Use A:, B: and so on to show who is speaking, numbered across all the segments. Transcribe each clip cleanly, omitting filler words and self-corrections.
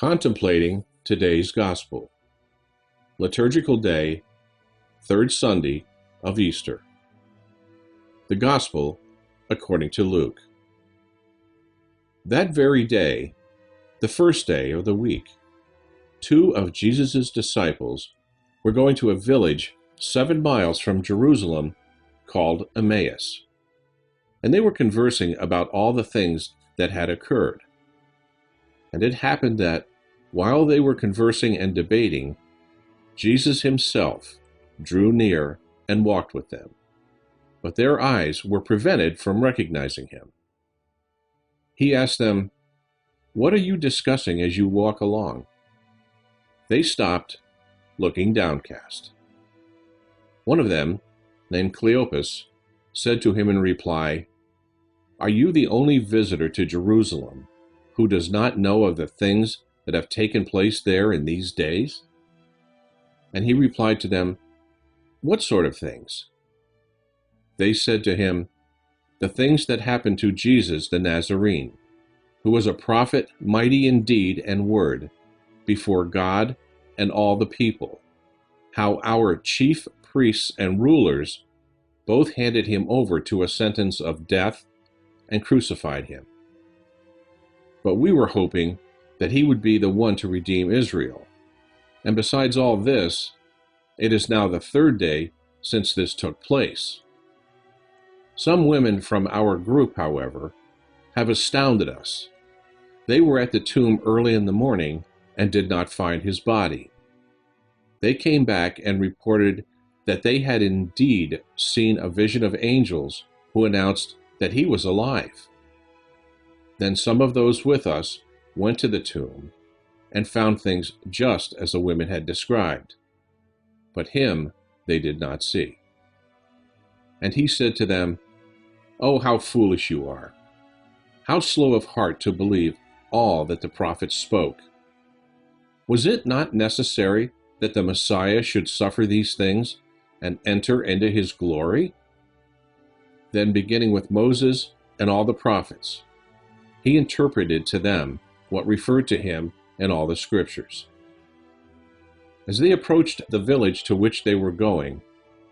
A: Contemplating today's Gospel. Liturgical Day, Third Sunday of Easter. The Gospel according to Luke. That very day, the first day of the week, two of Jesus' disciples were going to a village 7 miles from Jerusalem called Emmaus, and they were conversing about all the things that had occurred. And it happened that, while they were conversing and debating, Jesus himself drew near and walked with them, but their eyes were prevented from recognizing him. He asked them, "What are you discussing as you walk along?" They stopped, looking downcast. One of them, named Cleopas, said to him in reply, "Are you the only visitor to Jerusalem who does not know of the things that have taken place there in these days?" And he replied to them, "What sort of things?" They said to him, "The things that happened to Jesus the Nazarene, who was a prophet mighty in deed and word, before God and all the people, how our chief priests and rulers both handed him over to a sentence of death and crucified him. But we were hoping that he would be the one to redeem Israel. And besides all this, it is now the 3rd day since this took place. Some women from our group, however, have astounded us. They were at the tomb early in the morning and did not find his body. They came back and reported that they had indeed seen a vision of angels who announced that he was alive. Then some of those with us went to the tomb and found things just as the women had described, but him they did not see." And he said to them, "Oh, how foolish you are! How slow of heart to believe all that the prophets spoke! Was it not necessary that the Messiah should suffer these things and enter into his glory?" Then, beginning with Moses and all the prophets, he interpreted to them what referred to him in all the scriptures. As they approached the village to which they were going,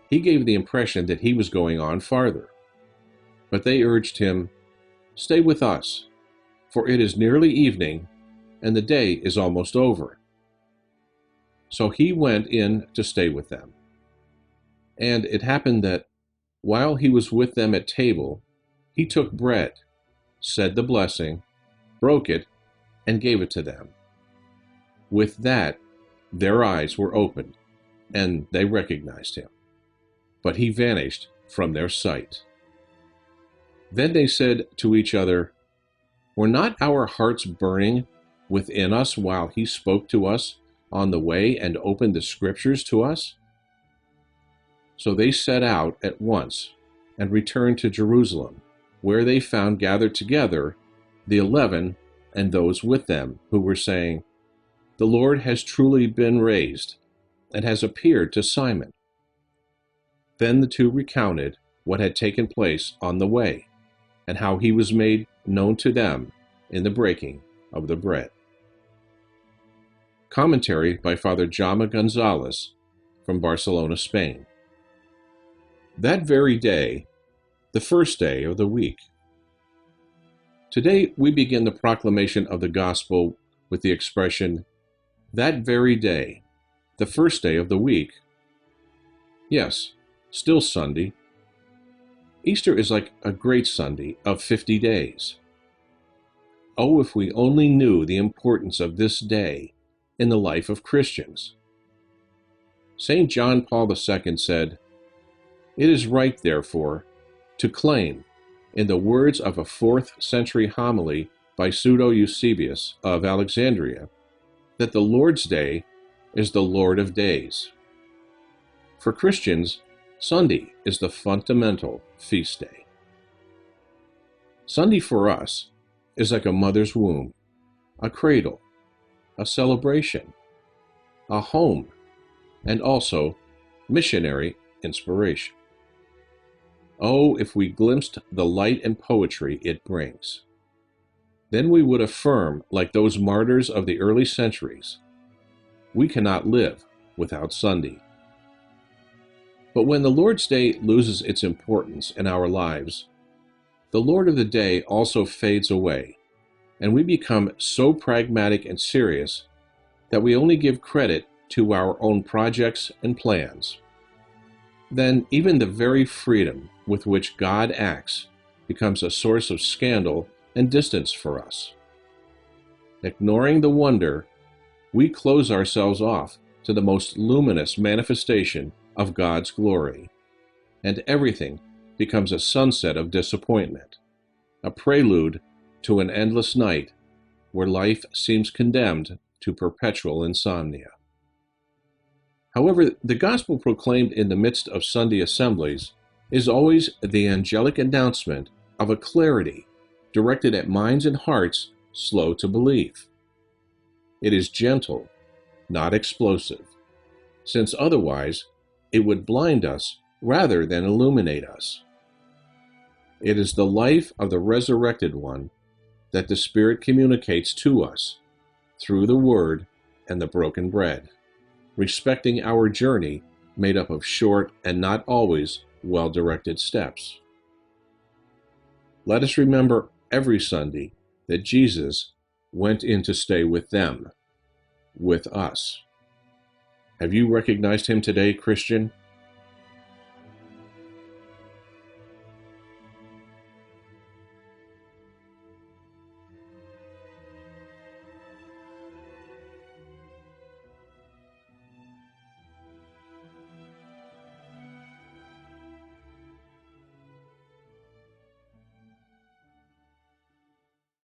A: he gave the impression that he was going on farther. But they urged him, "Stay with us, for it is nearly evening, and the day is almost over." So he went in to stay with them. And it happened that, while he was with them at table, he took bread, said the blessing, broke it, and gave it to them. With that, their eyes were opened, and they recognized him. But he vanished from their sight. Then they said to each other, "Were not our hearts burning within us while he spoke to us on the way and opened the scriptures to us?" So they set out at once and returned to Jerusalem, where they found gathered together the 11 and those with them who were saying, "The Lord has truly been raised and has appeared to Simon." Then the two recounted what had taken place on the way and how he was made known to them in the breaking of the bread. Commentary by Father Jaume GONZÁLEZ from Barcelona, Spain. That very day, the first day of the week. Today we begin the proclamation of the Gospel with the expression, "that very day, the first day of the week." Yes, still Sunday. Easter is like a great Sunday of 50 days. Oh, if we only knew the importance of this day in the life of Christians. St. John Paul II said, "It is right, therefore, to claim, in the words of a 4th century homily by Pseudo Eusebius of Alexandria, that the Lord's Day is the Lord of days." For Christians, Sunday is the fundamental feast day. Sunday for us is like a mother's womb, a cradle, a celebration, a home, and also missionary inspiration. Oh, if we glimpsed the light and poetry it brings. then we would affirm, like those martyrs of the early centuries, we cannot live without Sunday. But when the Lord's Day loses its importance in our lives, the Lord of the Day also fades away, and we become so pragmatic and serious that we only give credit to our own projects and plans. Then even the very freedom with which God acts becomes a source of scandal and distance for us. Ignoring the wonder, we close ourselves off to the most luminous manifestation of God's glory, and everything becomes a sunset of disappointment, a prelude to an endless night where life seems condemned to perpetual insomnia. However, the gospel proclaimed in the midst of Sunday assemblies is always the angelic announcement of a clarity directed at minds and hearts slow to believe. It is gentle, not explosive, since otherwise it would blind us rather than illuminate us. It is the life of the resurrected one that the Spirit communicates to us through the Word and the broken bread, respecting our journey made up of short and not always well-directed steps. Let us remember every Sunday that Jesus went in to stay with them, with us. Have you recognized him today, Christian?